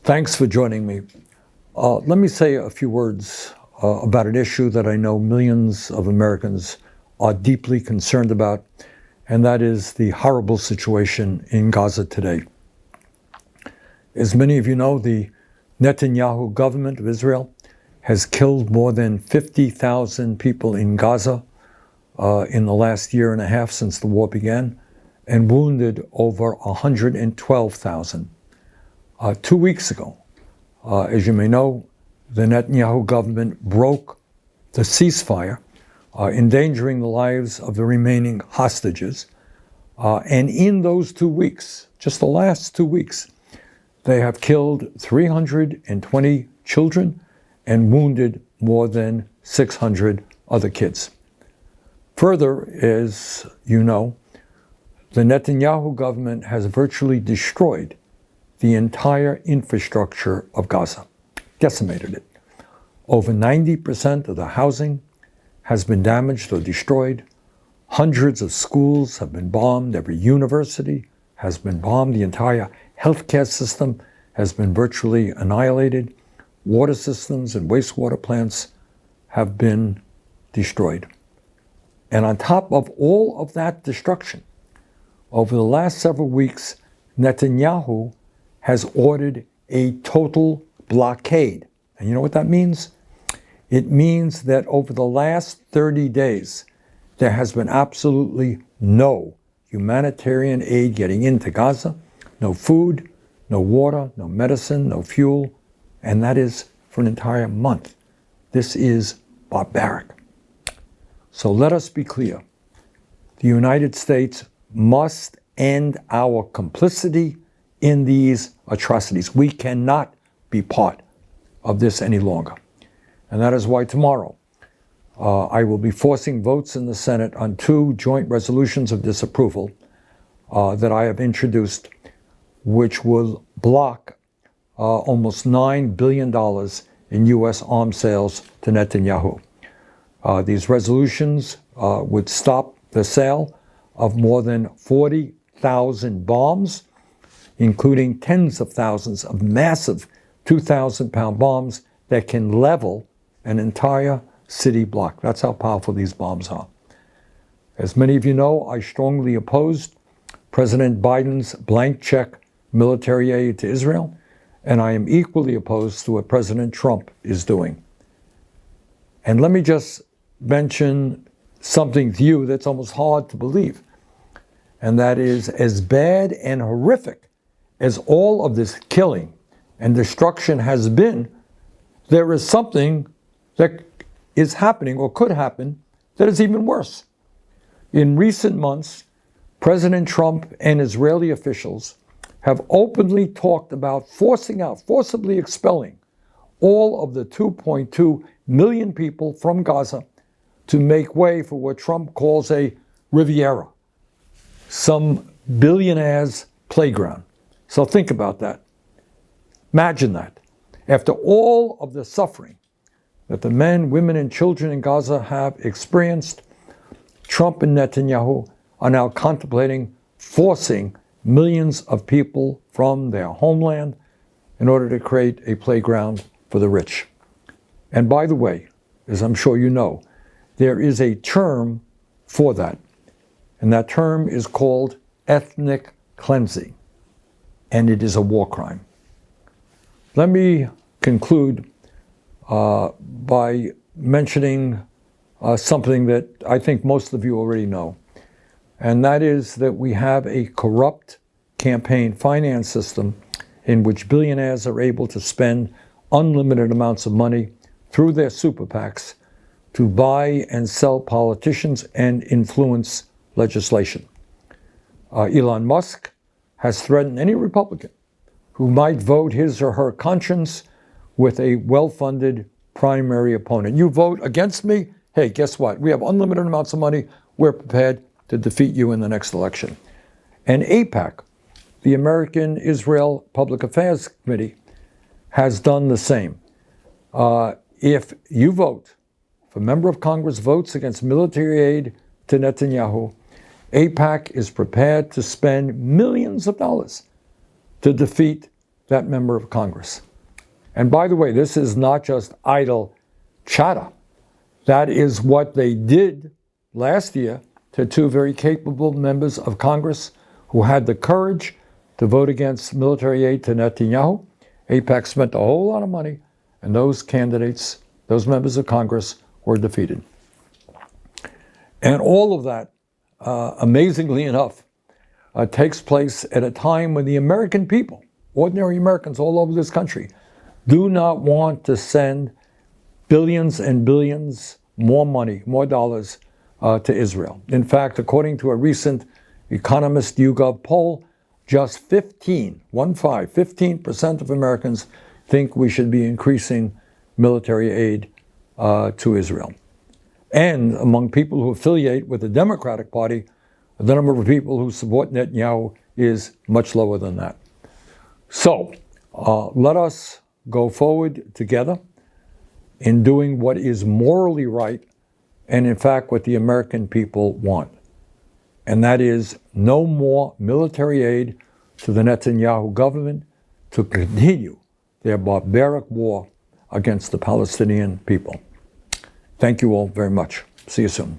Thanks for joining me. Let me say a few words about an issue that I know millions of Americans are deeply concerned about, and that is the horrible situation in Gaza today. As many of you know, the Netanyahu government of Israel has killed more than 50,000 people in Gaza in the last year and a half since the war began, and wounded over 112,000. 2 weeks ago, as you may know, the Netanyahu government broke the ceasefire, endangering the lives of the remaining hostages. And in those 2 weeks, just the last 2 weeks, they have killed 320 children and wounded more than 600 other kids. Further, as you know, the Netanyahu government has virtually destroyed the entire infrastructure of Gaza, decimated it. Over 90% of the housing has been damaged or destroyed. Hundreds of schools have been bombed. Every university has been bombed. The entire healthcare system has been virtually annihilated. Water systems and wastewater plants have been destroyed. And on top of all of that destruction, over the last several weeks, Netanyahu has ordered a total blockade. And you know what that means? It means that over the last 30 days, there has been absolutely no humanitarian aid getting into Gaza, no food, no water, no medicine, no fuel, and that is for an entire month. This is barbaric. So let us be clear. The United States must end our complicity in these atrocities. We cannot be part of this any longer. And that is why tomorrow I will be forcing votes in the Senate on 2 joint resolutions of disapproval that I have introduced, which will block almost $9 billion in U.S. arms sales to Netanyahu. These resolutions would stop the sale of more than 40,000 bombs, including tens of thousands of massive 2,000-pound bombs that can level an entire city block. That's how powerful these bombs are. As many of you know, I strongly opposed President Biden's blank check military aid to Israel, and I am equally opposed to what President Trump is doing. And let me just mention something to you that's almost hard to believe, and that is, as bad and horrific as all of this killing and destruction has been, there is something that is happening or could happen that is even worse. In recent months, President Trump and Israeli officials have openly talked about forcibly expelling all of the 2.2 million people from Gaza to make way for what Trump calls a Riviera, some billionaire's playground. So think about that. Imagine that. After all of the suffering that the men, women, and children in Gaza have experienced, Trump and Netanyahu are now contemplating forcing millions of people from their homeland in order to create a playground for the rich. And by the way, as I'm sure you know, there is a term for that, and that term is called ethnic cleansing, and it is a war crime. Let me conclude by mentioning something that I think most of you already know, and that is that we have a corrupt campaign finance system in which billionaires are able to spend unlimited amounts of money through their super PACs to buy and sell politicians and influence legislation. Elon Musk has threatened any Republican who might vote his or her conscience with a well-funded primary opponent. You vote against me, hey, guess what? We have unlimited amounts of money. We're prepared to defeat you in the next election. And AIPAC, the American Israel Public Affairs Committee, has done the same. If you vote, if a member of Congress votes against military aid to Netanyahu, AIPAC is prepared to spend millions of dollars to defeat that member of Congress. And by the way, this is not just idle chatter. That is what they did last year to two very capable members of Congress who had the courage to vote against military aid to Netanyahu. AIPAC spent a whole lot of money, and those candidates, those members of Congress, were defeated. And all of that, amazingly enough, takes place at a time when the American people, ordinary Americans all over this country, do not want to send billions and billions more money, more dollars to Israel. In fact, according to a recent Economist YouGov poll, just 15% of Americans think we should be increasing military aid to Israel. And among people who affiliate with the Democratic Party, the number of people who support Netanyahu is much lower than that. So let us go forward together in doing what is morally right and, in fact, what the American people want. And that is no more military aid to the Netanyahu government to continue their barbaric war against the Palestinian people. Thank you all very much. See you soon.